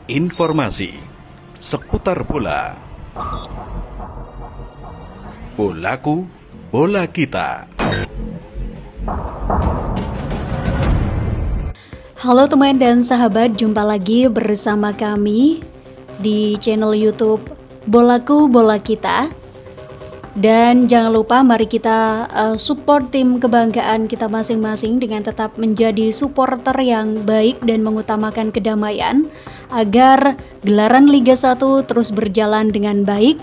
Informasi seputar bola. Bolaku, bola kita. Halo teman dan sahabat, jumpa lagi bersama kami di channel YouTube Bolaku Bola Kita. Dan jangan lupa mari kita support tim kebanggaan kita masing-masing dengan tetap menjadi supporter yang baik dan mengutamakan kedamaian agar gelaran Liga 1 terus berjalan dengan baik.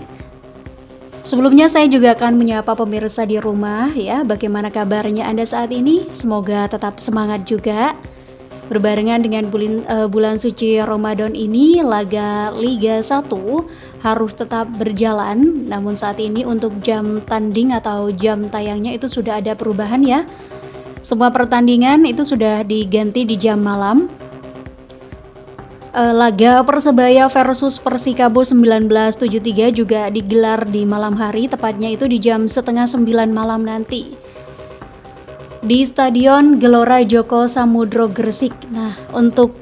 Sebelumnya saya juga akan menyapa pemirsa di rumah ya, bagaimana kabarnya Anda saat ini? Semoga tetap semangat juga. Berbarengan dengan bulan suci Ramadan ini, laga Liga 1 harus tetap berjalan. Namun saat ini untuk jam tanding atau jam tayangnya itu sudah ada perubahan ya. Semua pertandingan itu sudah diganti di jam malam. Laga Persebaya versus Persikabo 1973 juga digelar di malam hari, tepatnya itu di jam 8:30 malam nanti di Stadion Gelora Joko Samudro Gresik. Nah, untuk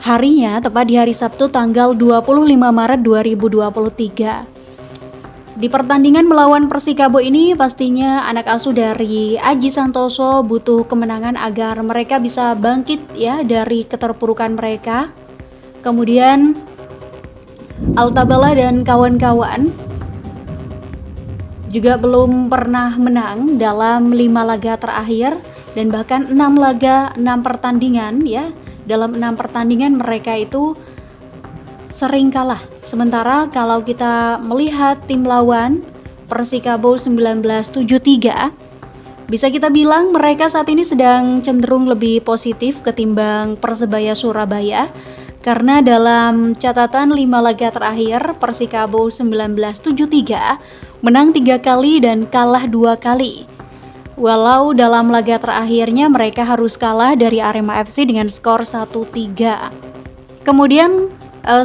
harinya tepat di hari Sabtu tanggal 25 Maret 2023. Di pertandingan melawan Persikabo ini pastinya anak asuh dari Aji Santoso butuh kemenangan agar mereka bisa bangkit ya dari keterpurukan mereka. Kemudian Altabala dan kawan-kawan juga belum pernah menang dalam 5 laga terakhir dan bahkan 6 pertandingan ya. Dalam 6 pertandingan mereka itu sering kalah. Sementara kalau kita melihat tim lawan Persikabo 1973, bisa kita bilang mereka saat ini sedang cenderung lebih positif ketimbang Persebaya Surabaya. Karena dalam catatan 5 laga terakhir, Persikabo 1973 menang 3 kali dan kalah 2 kali. Walau dalam laga terakhirnya mereka harus kalah dari Arema FC dengan skor 1-3. Kemudian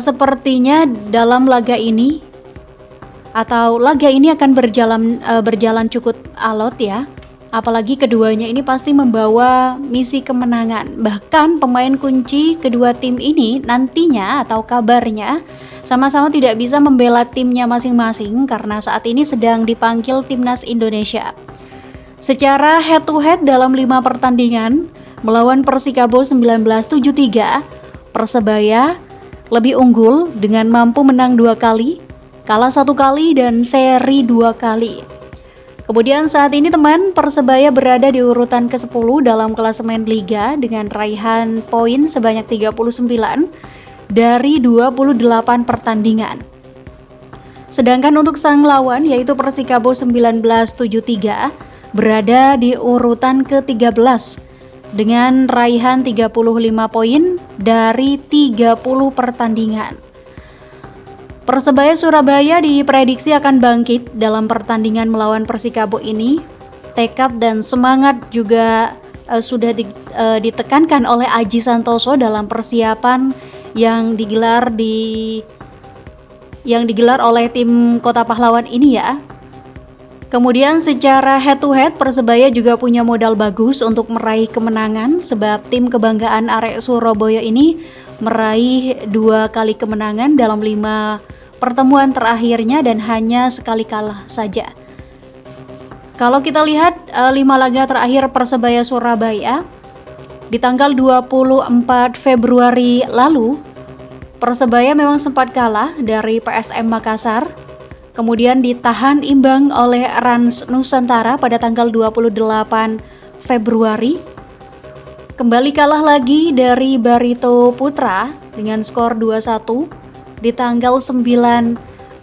sepertinya dalam laga ini akan berjalan cukup alot ya. Apalagi keduanya ini pasti membawa misi kemenangan. Bahkan pemain kunci kedua tim ini nantinya atau kabarnya sama-sama tidak bisa membela timnya masing-masing karena saat ini sedang dipanggil Timnas Indonesia. Secara head to head dalam 5 pertandingan melawan Persikabo 1973, Persebaya lebih unggul dengan mampu menang 2 kali, kalah 1 kali dan seri 2 kali. Kemudian saat ini teman, Persebaya berada di urutan ke-10 dalam klasemen Liga dengan raihan poin sebanyak 39 dari 28 pertandingan. Sedangkan untuk sang lawan yaitu Persikabo 1973 berada di urutan ke-13 dengan raihan 35 poin dari 30 pertandingan. Persebaya Surabaya diprediksi akan bangkit dalam pertandingan melawan Persikabo ini. Tekad dan semangat juga sudah ditekankan oleh Aji Santoso dalam persiapan yang digelar oleh tim Kota Pahlawan ini ya. Kemudian secara head to head Persebaya juga punya modal bagus untuk meraih kemenangan sebab tim kebanggaan Arek Surabaya ini meraih 2 kali kemenangan dalam 5 pertemuan terakhirnya dan hanya sekali kalah saja. Kalau kita lihat 5 laga terakhir Persebaya Surabaya di tanggal 24 Februari lalu, Persebaya memang sempat kalah dari PSM Makassar, kemudian ditahan imbang oleh Rans Nusantara pada tanggal 28 Februari. Kembali kalah lagi dari Barito Putra dengan skor 2-1 di tanggal 9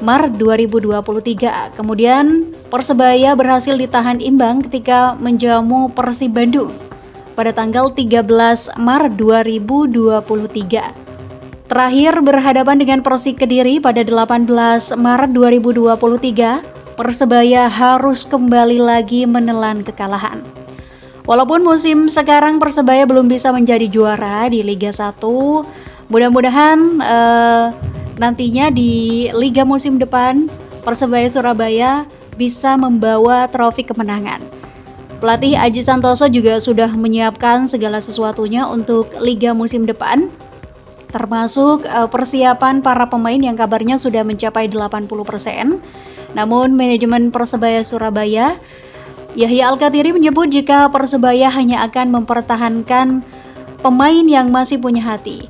Maret 2023. Kemudian Persebaya berhasil ditahan imbang ketika menjamu Persib Bandung pada tanggal 13 Maret 2023. Terakhir berhadapan dengan Persik Kediri pada 18 Maret 2023, Persebaya harus kembali lagi menelan kekalahan. Walaupun musim sekarang Persebaya belum bisa menjadi juara di Liga 1, mudah-mudahan nantinya di Liga musim depan Persebaya Surabaya bisa membawa trofi kemenangan. Pelatih Aji Santoso juga sudah menyiapkan segala sesuatunya untuk Liga musim depan. termasuk persiapan para pemain yang kabarnya sudah mencapai 80%. Namun manajemen Persebaya Surabaya, Yahya Al-Kathiri menyebut jika Persebaya hanya akan mempertahankan pemain yang masih punya hati.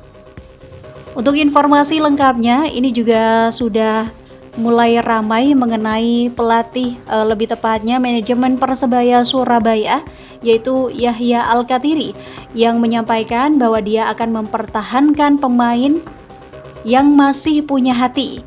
Untuk informasi lengkapnya, ini juga sudah mulai ramai mengenai pelatih, lebih tepatnya manajemen Persebaya Surabaya, yaitu Yahya Al-Kathiri, yang menyampaikan bahwa dia akan mempertahankan pemain yang masih punya hati.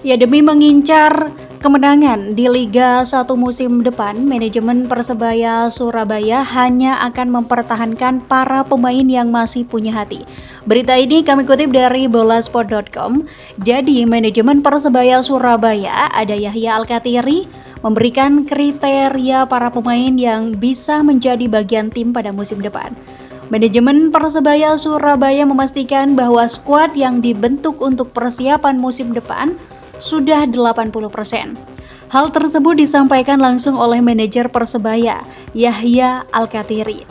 Ya, demi mengincar kemenangan di Liga 1 musim depan, manajemen Persebaya Surabaya hanya akan mempertahankan para pemain yang masih punya hati. Berita ini kami kutip dari bolasport.com. Jadi, manajemen Persebaya Surabaya, ada Yahya Al-Kathiri, memberikan kriteria para pemain yang bisa menjadi bagian tim pada musim depan. Manajemen Persebaya Surabaya memastikan bahwa skuad yang dibentuk untuk persiapan musim depan sudah 80%. Hal tersebut disampaikan langsung oleh manajer Persebaya, Yahya Al-Kathiri.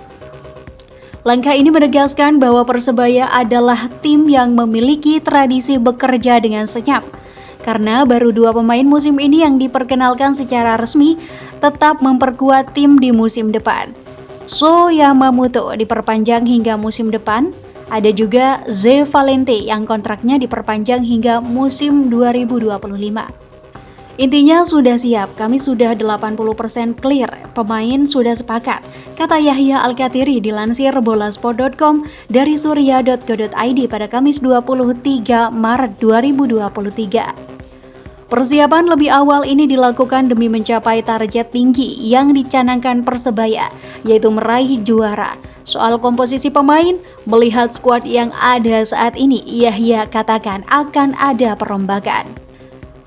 Langkah ini menegaskan bahwa Persebaya adalah tim yang memiliki tradisi bekerja dengan senyap. Karena baru 2 pemain musim ini yang diperkenalkan secara resmi tetap memperkuat tim di musim depan. So Yamamoto diperpanjang hingga musim depan. Ada juga Ze Valente yang kontraknya diperpanjang hingga musim 2025. Intinya sudah siap, kami sudah 80% clear, pemain sudah sepakat, kata Yahya Al-Kathiri dilansir bolasport.com dari surya.co.id pada Kamis 23 Maret 2023. Persiapan lebih awal ini dilakukan demi mencapai target tinggi yang dicanangkan Persebaya, yaitu meraih juara. Soal komposisi pemain, melihat skuad yang ada saat ini, Yahya katakan akan ada perombakan.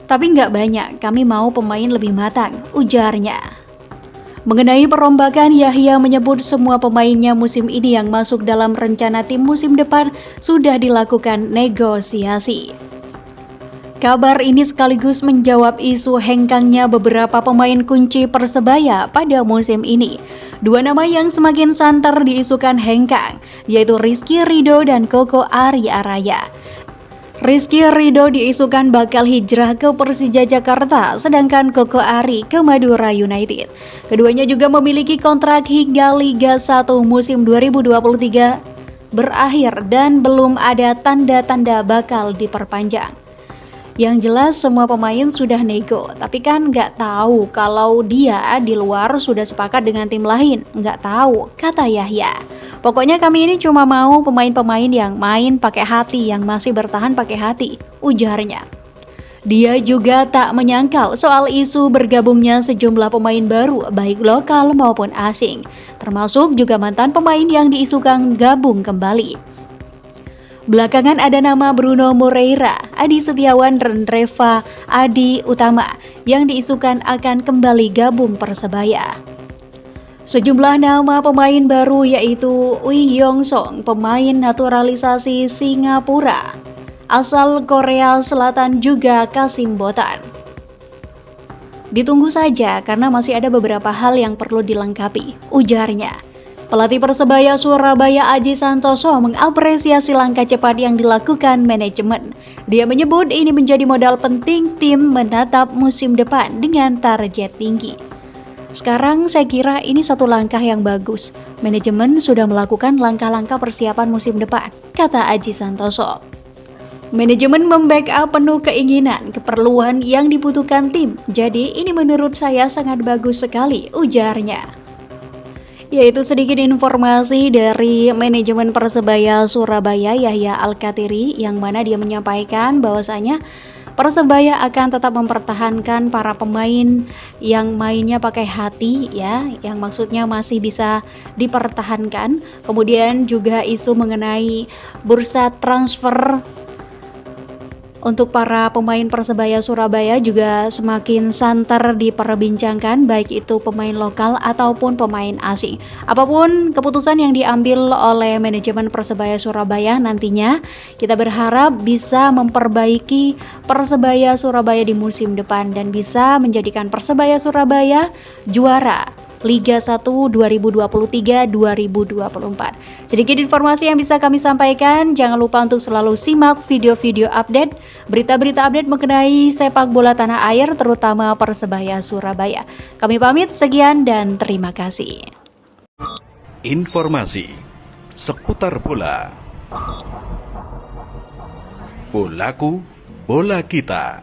Tapi nggak banyak, kami mau pemain lebih matang, ujarnya. Mengenai perombakan, Yahya menyebut semua pemainnya musim ini yang masuk dalam rencana tim musim depan sudah dilakukan negosiasi. Kabar ini sekaligus menjawab isu hengkangnya beberapa pemain kunci Persebaya pada musim ini. 2 nama yang semakin santer diisukan hengkang, yaitu Rizky Ridho dan Koko Ari Araya. Rizky Ridho diisukan bakal hijrah ke Persija Jakarta, sedangkan Koko Ari ke Madura United. Keduanya juga memiliki kontrak hingga Liga 1 musim 2023 berakhir dan belum ada tanda-tanda bakal diperpanjang. Yang jelas semua pemain sudah nego, tapi kan nggak tahu kalau dia di luar sudah sepakat dengan tim lain. Nggak tahu, kata Yahya. Pokoknya kami ini cuma mau pemain-pemain yang main pakai hati, yang masih bertahan pakai hati, ujarnya. Dia juga tak menyangkal soal isu bergabungnya sejumlah pemain baru, baik lokal maupun asing, termasuk juga mantan pemain yang diisukan gabung kembali. Belakangan ada nama Bruno Moreira, Adi Setiawan, dan Reva Adi Utama yang diisukan akan kembali gabung Persebaya. Sejumlah nama pemain baru yaitu Wi Yong Song, pemain naturalisasi Singapura, asal Korea Selatan, juga Kasim Botan. Ditunggu saja karena masih ada beberapa hal yang perlu dilengkapi, ujarnya. Pelatih Persebaya Surabaya Aji Santoso mengapresiasi langkah cepat yang dilakukan manajemen. Dia menyebut ini menjadi modal penting tim menatap musim depan dengan target tinggi. Sekarang saya kira ini satu langkah yang bagus. Manajemen sudah melakukan langkah-langkah persiapan musim depan, kata Aji Santoso. Manajemen membackup penuh keinginan, keperluan yang dibutuhkan tim. Jadi ini menurut saya sangat bagus sekali, ujarnya. Yaitu sedikit informasi dari manajemen Persebaya Surabaya Yahya Al-Kathiri, yang mana dia menyampaikan bahwasanya Persebaya akan tetap mempertahankan para pemain yang mainnya pakai hati ya, yang maksudnya masih bisa dipertahankan. Kemudian juga isu mengenai bursa transfer untuk para pemain Persebaya Surabaya juga semakin santer diperbincangkan, baik itu pemain lokal ataupun pemain asing. Apapun keputusan yang diambil oleh manajemen Persebaya Surabaya nantinya, kita berharap bisa memperbaiki Persebaya Surabaya di musim depan dan bisa menjadikan Persebaya Surabaya juara Liga 1 2023-2024. Sedikit informasi yang bisa kami sampaikan, jangan lupa untuk selalu simak video-video update, berita-berita update mengenai sepak bola tanah air, terutama Persebaya Surabaya. Kami pamit, sekian dan terima kasih. Informasi seputar bola. Bolaku, bola kita.